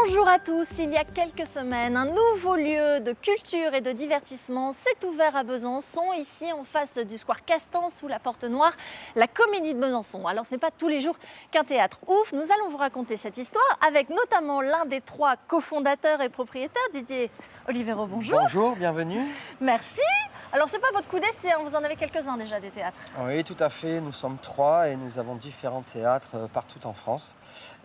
Bonjour à tous, il y a quelques semaines, un nouveau lieu de culture et de divertissement s'est ouvert à Besançon, ici en face du square Castan, sous la Porte Noire, la Comédie de Besançon. Alors ce n'est pas tous les jours qu'un théâtre ouvre, nous allons vous raconter cette histoire avec notamment l'un des trois cofondateurs et propriétaires, Didier Olivero, bonjour. Bonjour, bienvenue. Merci. Alors c'est pas votre coup d'essai, vous en avez quelques-uns déjà des théâtres. Oui, tout à fait, nous sommes trois et nous avons différents théâtres partout en France.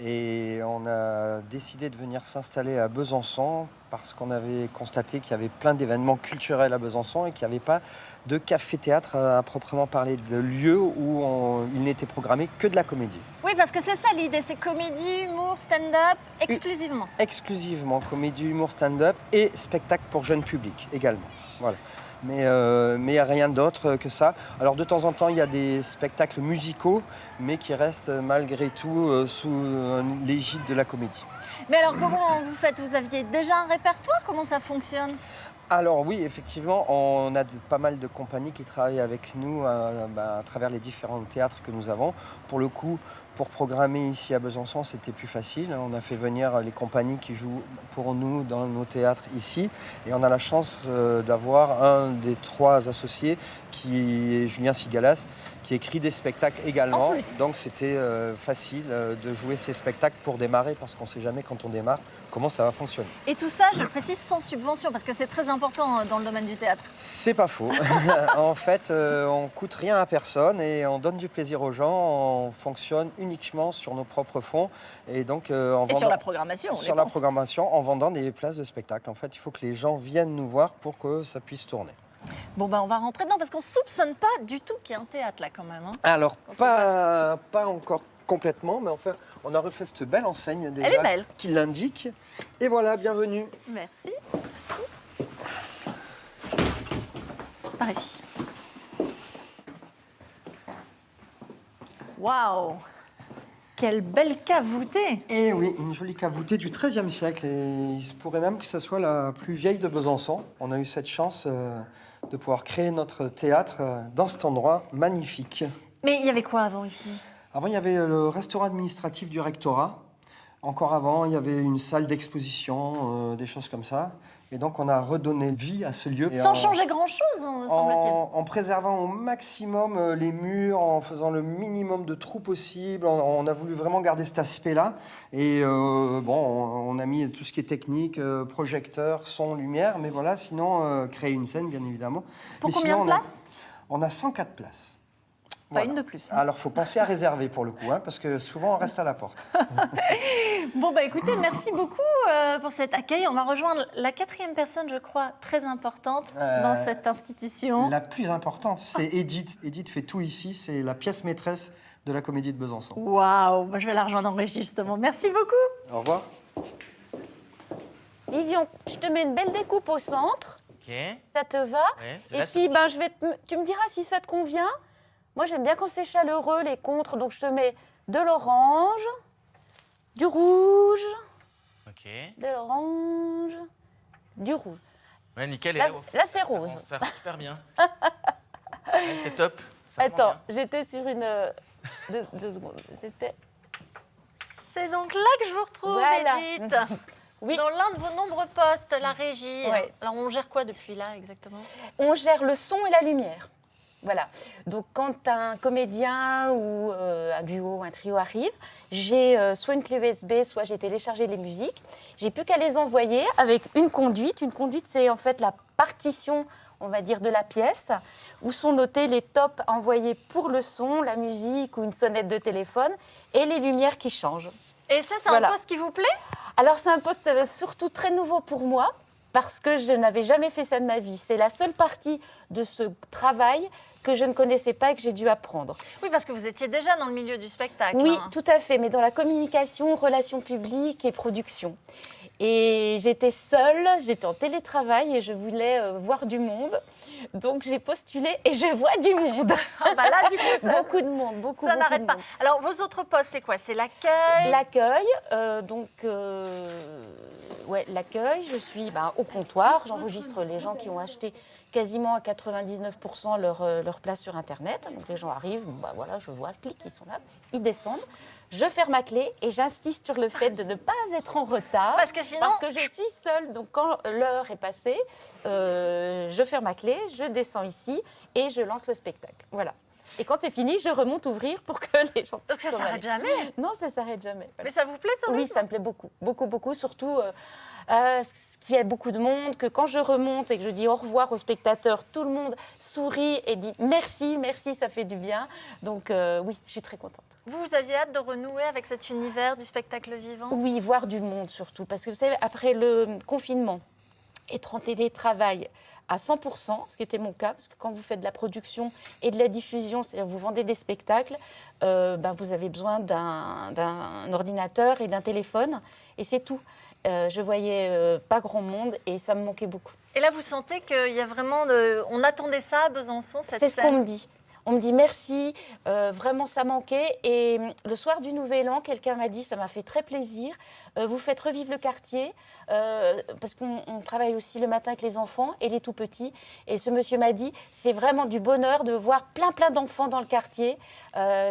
Et on a décidé de venir s'installer à Besançon parce qu'on avait constaté qu'il y avait plein d'événements culturels à Besançon et qu'il n'y avait pas de café-théâtre à proprement parler, de lieu où il n'était programmé que de la comédie. Oui, parce que c'est ça l'idée, c'est comédie, humour, stand-up, exclusivement. Exclusivement comédie, humour, stand-up et spectacle pour jeune public également. Voilà. Mais il n'y a rien d'autre que ça. Alors de temps en temps, il y a des spectacles musicaux, mais qui restent malgré tout sous l'égide de la comédie. Mais alors comment vous faites? Vous aviez déjà un répertoire? Comment ça fonctionne? Alors oui, effectivement, on a pas mal de compagnies qui travaillent avec nous à travers les différents théâtres que nous avons. Pour le coup, pour programmer ici à Besançon, c'était plus facile. On a fait venir les compagnies qui jouent pour nous dans nos théâtres ici. Et on a la chance d'avoir un des trois associés, qui est Julien Sigalas, qui écrit des spectacles également. Donc c'était facile de jouer ces spectacles pour démarrer, parce qu'on ne sait jamais quand on démarre comment ça va fonctionner. Et tout ça, je précise, sans subvention, parce que c'est très important dans le domaine du théâtre. C'est pas faux. En fait, on coûte rien à personne et on donne du plaisir aux gens. On fonctionne uniquement sur nos propres fonds. Et donc, sur la programmation. Sur la programmation, en vendant des places de spectacle. En fait, il faut que les gens viennent nous voir pour que ça puisse tourner. Bon, on va rentrer dedans, parce qu'on ne soupçonne pas du tout qu'il y a un théâtre là, quand même. Alors, pas encore complètement, mais enfin, on a refait cette belle enseigne déjà. Elle est belle. Qui l'indique. Et voilà, bienvenue. Merci. Par ici. Waouh! Quelle belle cave voûtée! Et oui, une jolie cave voûtée du XIIIe siècle. Et il se pourrait même que ce soit la plus vieille de Besançon. On a eu cette chance de pouvoir créer notre théâtre dans cet endroit magnifique. Mais il y avait quoi avant ici? Avant, il y avait le restaurant administratif du rectorat. Encore avant, il y avait une salle d'exposition, des choses comme ça. Et donc, on a redonné vie à ce lieu. Sans changer grand-chose, semble-t-il. En préservant au maximum les murs, en faisant le minimum de trous possible. On a voulu vraiment garder cet aspect-là. Et on a mis tout ce qui est technique, projecteur, son, lumière. Mais voilà, sinon, créer une scène, bien évidemment. Pour combien de places? On a 104 places. Pas Voilà. une de plus. Alors, il faut penser à réserver pour le coup, parce que souvent, on reste à la porte. Bon, écoutez, merci beaucoup pour cet accueil. On va rejoindre la quatrième personne, je crois, très importante dans cette institution. La plus importante, c'est Edith. Edith fait tout ici. C'est la pièce maîtresse de la Comédie de Besançon. Waouh, je vais la rejoindre en régie, justement. Merci beaucoup. Au revoir. Vivian, je te mets une belle découpe au centre. Ok. Ça te va? Ouais, Et puis, tu me diras si ça te convient. Moi, j'aime bien quand c'est chaleureux, les contres. Donc, je te mets de l'orange, du rouge, Ok. de l'orange, du rouge. Ouais, nickel. Là, Et là, c'est rose. Ça rend super bien. Ouais, c'est top. Ça rend Attends, bien. j'étais sur une... deux secondes. J'étais... C'est donc là que je vous retrouve, Voilà. Edith. Oui. Dans l'un de vos nombreux postes, la régie. Ouais. Alors, on gère quoi depuis là, exactement? On gère le son et la lumière. Voilà. Donc, quand un comédien ou un duo, un trio arrive, j'ai soit une clé USB, soit j'ai téléchargé les musiques. J'ai plus qu'à les envoyer avec une conduite. Une conduite, c'est en fait la partition, on va dire, de la pièce, où sont notés les tops envoyés pour le son, la musique ou une sonnette de téléphone, et les lumières qui changent. Et ça, c'est Voilà. un poste qui vous plaît? Alors, c'est un poste surtout très nouveau pour moi, parce que je n'avais jamais fait ça de ma vie. C'est la seule partie de ce travail que je ne connaissais pas et que j'ai dû apprendre. Oui, parce que vous étiez déjà dans le milieu du spectacle. Oui, tout à fait, mais dans la communication, relations publiques et production. Et j'étais seule, j'étais en télétravail et je voulais voir du monde. Donc j'ai postulé et je vois du monde. Ah bah là, du coup, ça, Beaucoup de monde, beaucoup ça de n'arrête pas. monde. Alors, vos autres postes, c'est quoi? C'est l'accueil? L'accueil, l'accueil, je suis au comptoir, j'enregistre les gens qui ont acheté quasiment à 99% leur place sur Internet. Donc les gens arrivent, je vois, clic, ils sont là, ils descendent. Je ferme ma clé et j'insiste sur le fait de ne pas être en retard. Parce que sinon... Parce que je suis seule, donc quand l'heure est passée, je ferme ma clé, je descends ici et je lance le spectacle. Voilà. Et quand c'est fini, je remonte ouvrir pour que les gens Donc ça puissent s'en s'arrête aller. jamais? Non, ça s'arrête jamais. Voilà. Mais ça vous plaît, ça? Oui, ça me plaît beaucoup, beaucoup, beaucoup. Surtout qu'il y a beaucoup de monde, que quand je remonte et que je dis au revoir aux spectateurs, tout le monde sourit et dit merci, merci, ça fait du bien. Donc oui, je suis très contente. Vous aviez hâte de renouer avec cet univers du spectacle vivant? Oui, voir du monde surtout. Parce que vous savez, après le confinement, être en télétravail à 100%, ce qui était mon cas, parce que quand vous faites de la production et de la diffusion, c'est-à-dire vous vendez des spectacles, vous avez besoin d'un ordinateur et d'un téléphone, et c'est tout. Je voyais pas grand monde et ça me manquait beaucoup. Et là, vous sentez qu'il y a vraiment... On attendait ça à Besançon, cette C'est ce qu'on scène? me dit. On me dit merci, vraiment ça manquait. Et le soir du Nouvel An, quelqu'un m'a dit, ça m'a fait très plaisir, vous faites revivre le quartier, parce qu'on travaille aussi le matin avec les enfants et les tout-petits. Et ce monsieur m'a dit, c'est vraiment du bonheur de voir plein d'enfants dans le quartier.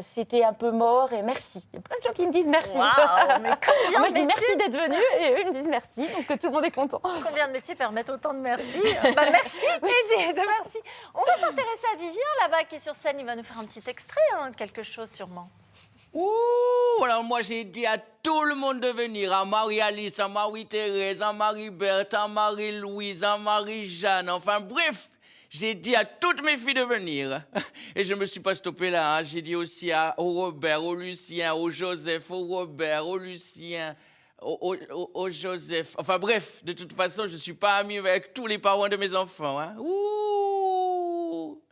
C'était un peu mort et merci. Il y a plein de gens qui me disent merci. Waouh, mais combien Moi de je dis métiers, merci d'être venu et eux ils me disent merci, donc tout le monde est content. combien de métiers permettent autant de merci? Merci, et de merci. On va s'intéresser à Vivien, là-bas, qui est sur scène. Il va nous faire un petit extrait, quelque chose sûrement. Ouh, alors moi j'ai dit à tout le monde de venir, à Marie-Alice, à Marie-Thérèse, à Marie-Berthe, à Marie-Louise, à Marie-Jeanne, enfin bref, j'ai dit à toutes mes filles de venir. Et je ne me suis pas stoppé là, hein. J'ai dit aussi au Robert, au Lucien, au Joseph, au Robert, au Lucien, au Joseph. Enfin bref, de toute façon, je ne suis pas ami avec tous les parents de mes enfants. Hein. Ouh.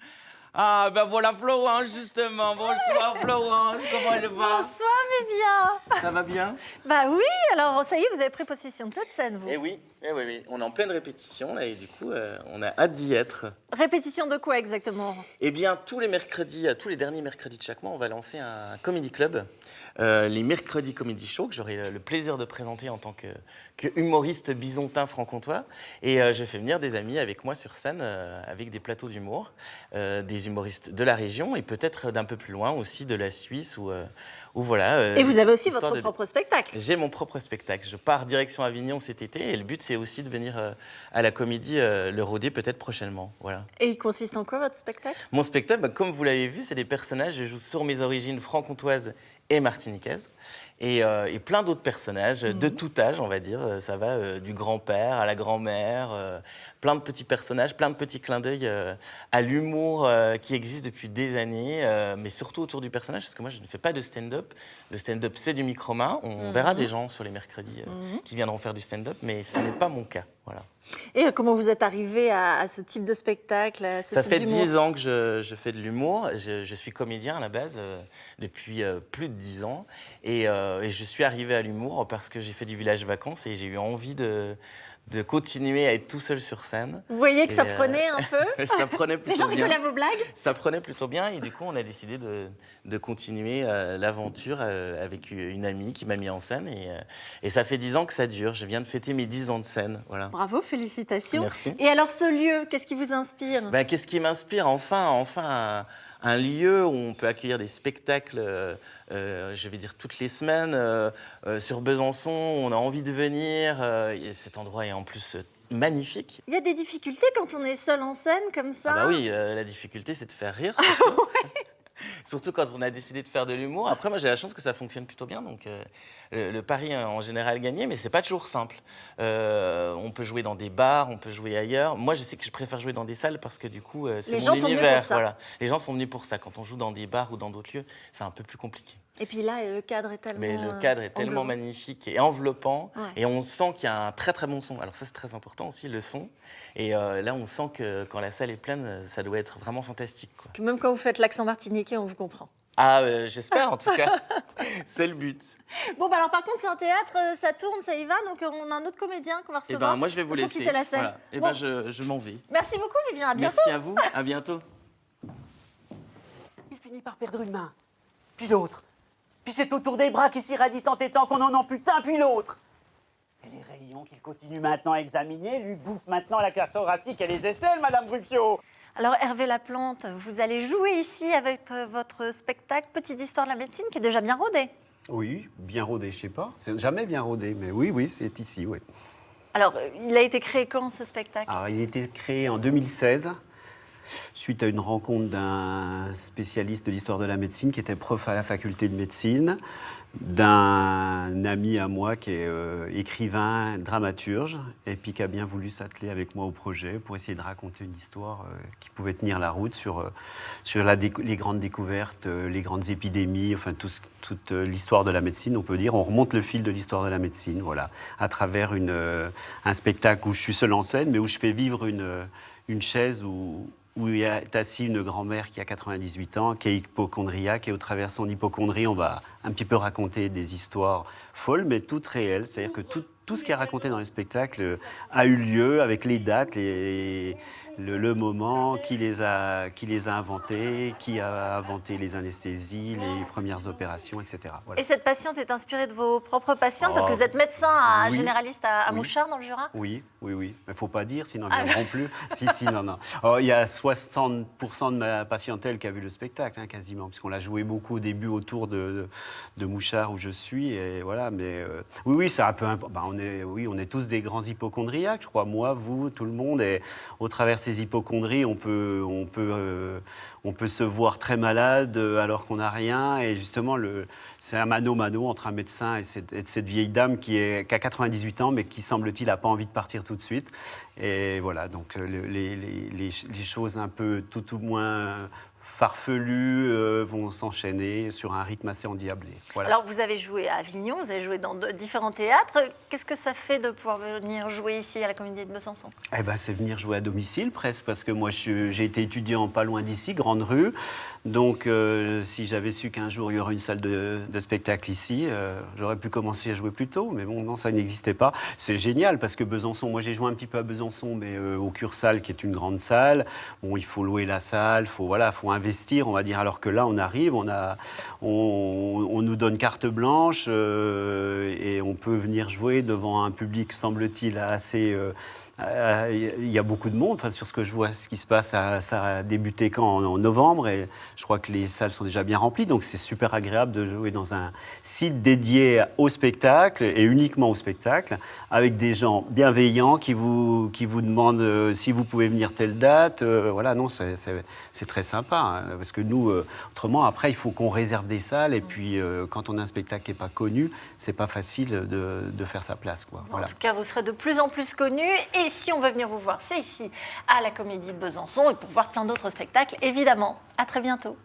Ah, ben voilà Florence, justement. Bonsoir Florence, comment elle va? Bonsoir, Vivien. Ça va bien? Bah oui, alors ça y est, vous avez pris possession de cette scène, vous. Eh oui, on est en pleine répétition là, et du coup, on a hâte d'y être. Répétition de quoi exactement? Eh bien, tous les mercredis, tous les derniers mercredis de chaque mois, on va lancer un comedy club, les mercredis comedy show, que j'aurai le plaisir de présenter en tant que humoriste bisontin franc-comtois. Et je fais venir des amis avec moi sur scène, avec des plateaux d'humour, des humoristes de la région et peut-être d'un peu plus loin aussi de la Suisse ou voilà. Et vous avez aussi histoire votre propre spectacle. J'ai mon propre spectacle. Je pars direction Avignon cet été et le but c'est aussi de venir à la Comédie le rôder peut-être prochainement. Voilà. Et il consiste en quoi votre spectacle? Mon spectacle, comme vous l'avez vu, c'est des personnages. Je joue sur mes origines franc-comtoises et martiniquaises. Et plein d'autres personnages de tout âge, on va dire. Ça va du grand-père à la grand-mère. Plein de petits personnages, plein de petits clins d'œil à l'humour qui existe depuis des années, mais surtout autour du personnage, parce que moi, je ne fais pas de stand-up. Le stand-up, c'est du micro-main. On verra des gens sur les mercredis qui viendront faire du stand-up, mais ce n'est pas mon cas. Voilà. Et comment vous êtes arrivé à ce type de spectacle, à ce Ça type fait d'humour? 10 ans que je fais de l'humour. Je suis comédien à la base depuis plus de 10 ans. Et je suis arrivé à l'humour parce que j'ai fait du village vacances et j'ai eu envie de continuer à être tout seul sur scène. Vous voyez que Et, ça prenait un peu? Ça prenait Les plutôt gens bien. rigolaient à vos blagues? Ça prenait plutôt bien et du coup on a décidé de continuer l'aventure avec une amie qui m'a mis en scène et ça fait 10 ans que ça dure. Je viens de fêter mes 10 ans de scène. Voilà. Bravo, félicitations. Merci. Et alors ce lieu, qu'est-ce qui vous inspire? Ben, qu'est-ce qui m'inspire? Enfin un lieu où on peut accueillir des spectacles, je vais dire toutes les semaines. Sur Besançon, on a envie de venir. Et cet endroit est en plus magnifique. Il y a des difficultés quand on est seul en scène comme ça? Ah bah oui, la difficulté, c'est de faire rire. Surtout quand on a décidé de faire de l'humour. Après, moi, j'ai la chance que ça fonctionne plutôt bien. Donc, le pari, en général, gagné. Mais c'est pas toujours simple. On peut jouer dans des bars, on peut jouer ailleurs. Moi, je sais que je préfère jouer dans des salles parce que, du coup, c'est Les mon gens sont venus univers. pour ça. Voilà. Les gens sont venus pour ça. Quand on joue dans des bars ou dans d'autres lieux, c'est un peu plus compliqué. Et puis là, le cadre est tellement... Mais le cadre est tellement englobant. magnifique et enveloppant. Ouais. Et on sent qu'il y a un très, très bon son. Alors ça, c'est très important aussi, le son. Et là, on sent que quand la salle est pleine, ça doit être vraiment fantastique, quoi. Que même quand vous faites l'accent martiniquais, on vous comprend. Ah, j'espère en tout cas. C'est le but. Bon, bah alors par contre, c'est un théâtre, ça tourne, ça y va, donc on a un autre comédien qu'on va Eh recevoir. ben, moi, je vais vous Il faut laisser. quitter la scène. Voilà. Eh Bon. ben, je m'en vais. Merci beaucoup, Vivien, à bientôt. Merci à vous. À bientôt. Il finit par perdre une main, puis l'autre. Puis c'est autour des bras qu'il s'irradie tant et tant qu'on en ampute un, puis l'autre. Et les rayons qu'il continue maintenant à examiner lui bouffent maintenant la cage thoracique et les aisselles, Madame Ruffio. Alors Hervé Laplante, vous allez jouer ici avec votre spectacle Petite histoire de la médecine qui est déjà bien rodé. Oui, bien rodé, je sais pas. C'est jamais bien rodé, mais oui, c'est ici, oui. Alors, il a été créé quand ce spectacle? Alors, il a été créé en 2016, suite à une rencontre d'un spécialiste de l'histoire de la médecine qui était prof à la faculté de médecine, d'un ami à moi qui est écrivain, dramaturge, et puis qui a bien voulu s'atteler avec moi au projet pour essayer de raconter une histoire qui pouvait tenir la route sur les grandes découvertes, les grandes épidémies, enfin toute l'histoire de la médecine, on peut dire. On remonte le fil de l'histoire de la médecine, voilà, à travers un spectacle où je suis seul en scène, mais où je fais vivre une chaise où il est assis une grand-mère qui a 98 ans, qui est hypocondriaque, et au travers son hypocondrie, on va un petit peu raconter des histoires folles, mais toutes réelles. C'est-à-dire que tout ce qui est raconté dans le spectacle a eu lieu avec les dates, le moment, qui les a inventés, qui a inventé les anesthésies, les premières opérations, etc. Voilà. Et cette patiente est inspirée de vos propres patientes parce que vous êtes médecin oui. généraliste à Oui. Mouchard dans le Jura? Oui. Mais il ne faut pas dire, sinon ils ne viendront plus. Si, non. Alors, il y a 60% de ma patientèle qui a vu le spectacle, hein, quasiment, puisqu'on l'a joué beaucoup au début autour de Mouchard où je suis. Et voilà, mais oui, c'est un peu... on est tous des grands hypocondriaques, je crois. Moi, vous, tout le monde. Et au travers ces hypocondries, on peut se voir très malade alors qu'on n'a rien. Et justement, c'est un mano-mano entre un médecin et cette vieille dame qui a 98 ans, mais qui, semble-t-il, n'a pas envie de partir tout de suite. Et voilà, donc les choses un peu tout ou moins farfelues vont s'enchaîner sur un rythme assez endiablé. Voilà. Alors, vous avez joué à Avignon, vous avez joué dans différents théâtres. Qu'est-ce que ça fait de pouvoir venir jouer ici à la Comédie de Besançon? Eh ben, c'est venir jouer à domicile presque, parce que moi j'ai été étudiant pas loin d'ici, Grande Rue. Donc si j'avais su qu'un jour il y aurait une salle de spectacle ici, j'aurais pu commencer à jouer plus tôt. Mais bon, non, ça n'existait pas. C'est génial parce que Besançon, moi j'ai joué un petit peu à Besançon, mais au Cursal qui est une grande salle. Bon, il faut louer la salle, faut investir, on va dire. Alors que là, on arrive, on nous donne carte blanche et on peut venir jouer devant un public, semble-t-il, assez... il y a beaucoup de monde, enfin, sur ce que je vois, ce qui se passe, ça a débuté en novembre et je crois que les salles sont déjà bien remplies, donc c'est super agréable de jouer dans un site dédié au spectacle et uniquement au spectacle, avec des gens bienveillants qui vous demandent si vous pouvez venir telle date. Voilà, non, c'est très sympa, hein, parce que nous, autrement, après, il faut qu'on réserve des salles et puis quand on a un spectacle qui n'est pas connu, c'est pas facile de faire sa place, quoi. Voilà. En tout cas, vous serez de plus en plus connus. Et si on veut venir vous voir, c'est ici, à la Comédie de Besançon. Et pour voir plein d'autres spectacles, évidemment. À très bientôt.